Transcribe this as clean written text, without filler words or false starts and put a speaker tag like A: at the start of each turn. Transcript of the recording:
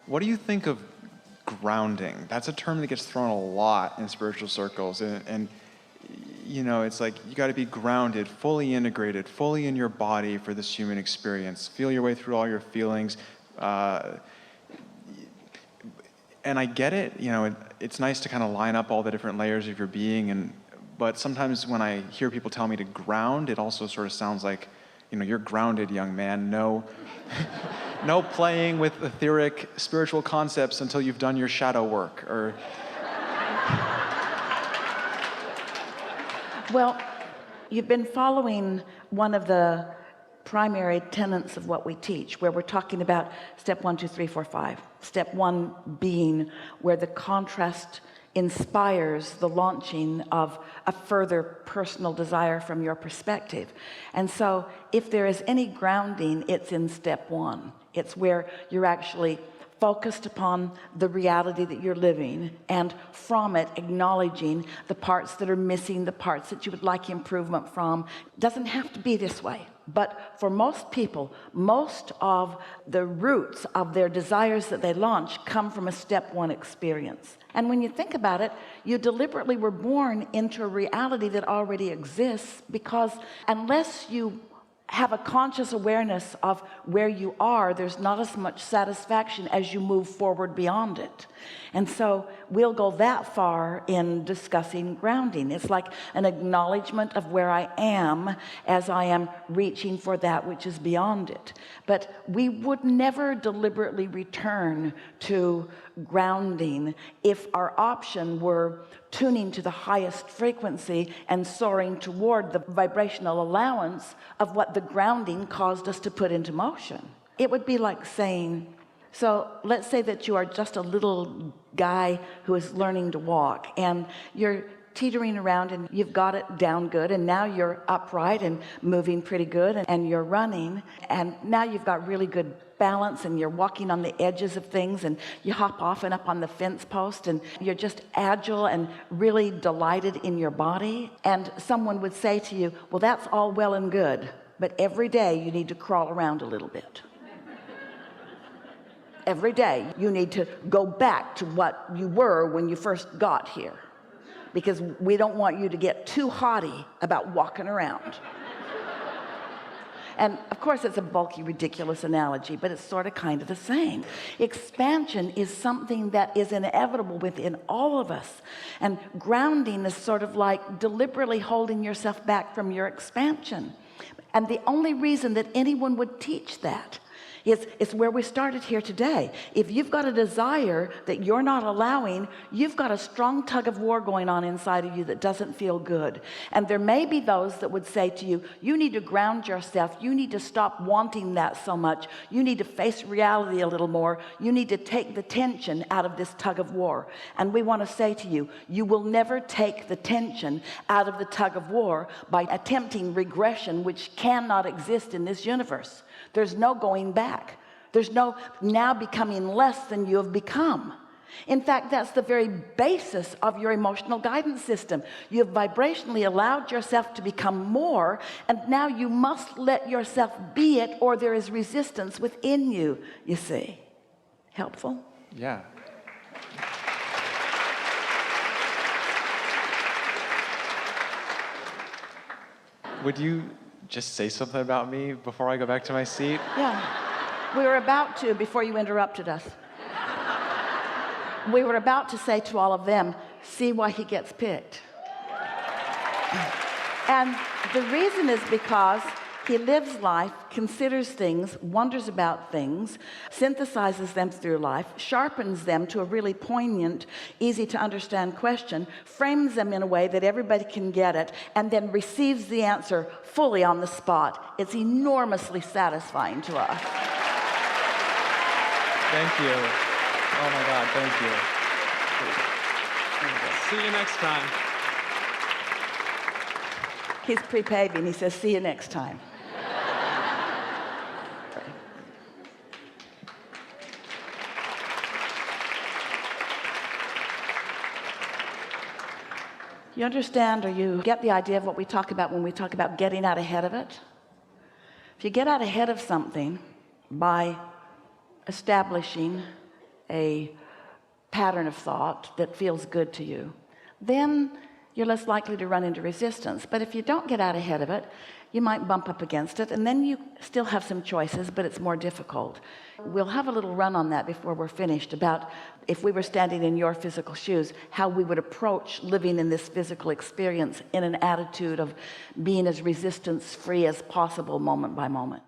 A: What do you think of grounding? That's a term that gets thrown a lot in spiritual circles, and you know, it's like you got to be grounded, fully integrated, fully in your body for this human experience. Feel your way through all your feelings. And I get it, you know, it's nice to kind of line up all the different layers of your being, but sometimes when I hear people tell me to ground, it also sort of sounds like, you know, you're grounded, young man. No, no playing with etheric spiritual concepts until you've done your shadow work, or...
B: Well, you've been following one of the primary tenets of what we teach, where we're talking about step 1, 2, 3, 4, 5. Step 1 being where the contrast inspires the launching of a further personal desire from your perspective. And so if there is any grounding, it's in step 1. It's where you're actually focused upon the reality that you're living, and from it acknowledging the parts that are missing, the parts that you would like improvement from. It doesn't have to be this way, but for most people, most of the roots of their desires that they launch come from a step 1 experience. And when you think about it, you deliberately were born into a reality that already exists, because unless you have a conscious awareness of where you are, there's not as much satisfaction as you move forward beyond it. And so we'll go that far in discussing grounding. It's like an acknowledgement of where I am as I am reaching for that which is beyond it. But we would never deliberately return to grounding if our option were tuning to the highest frequency and soaring toward the vibrational allowance of what the grounding caused us to put into motion. It would be like saying, so let's say that you are just a little guy who is learning to walk, and you're teetering around and you've got it down good, and now you're upright and moving pretty good, and you're running, and now you've got really good balance, and you're walking on the edges of things, and you hop off and up on the fence post, and you're just agile and really delighted in your body. And someone would say to you, well, that's all well and good, but every day you need to crawl around a little bit. Every day you need to go back to what you were when you first got here, because we don't want you to get too haughty about walking around. And of course it's a bulky, ridiculous analogy, but it's sort of kind of the same. Expansion is something that is inevitable within all of us, and grounding is sort of like deliberately holding yourself back from your expansion. And the only reason that anyone would teach that it's where we started here today. If you've got a desire that you're not allowing, you've got a strong tug of war going on inside of you that doesn't feel good. And there may be those that would say to you, you need to ground yourself. You need to stop wanting that so much. You need to face reality a little more. You need to take the tension out of this tug of war. And we want to say to you, you will never take the tension out of the tug of war by attempting regression, which cannot exist in this universe. There's no going back. There's no now becoming less than you have become. In fact, that's the very basis of your emotional guidance system. You have vibrationally allowed yourself to become more, and now you must let yourself be it, or there is resistance within you, you see. Helpful?
A: Yeah. Would you just say something about me before I go back to my seat?
B: Yeah. We were about to, before you interrupted us. We were about to say to all of them, see why he gets picked. And the reason is because he lives life, considers things, wonders about things, synthesizes them through life, sharpens them to a really poignant, easy to understand question, frames them in a way that everybody can get it, and then receives the answer fully on the spot. It's enormously satisfying to us.
A: Thank you. Oh my God, thank you.
C: See you next time.
B: He's pre-paving. He says, see you next time. You understand, or you get the idea of what we talk about when we talk about getting out ahead of it? If you get out ahead of something by establishing a pattern of thought that feels good to you, then you're less likely to run into resistance. But if you don't get out ahead of it, you might bump up against it, and then you still have some choices, but it's more difficult. We'll have a little run on that before we're finished, about if we were standing in your physical shoes, how we would approach living in this physical experience in an attitude of being as resistance free as possible, moment by moment.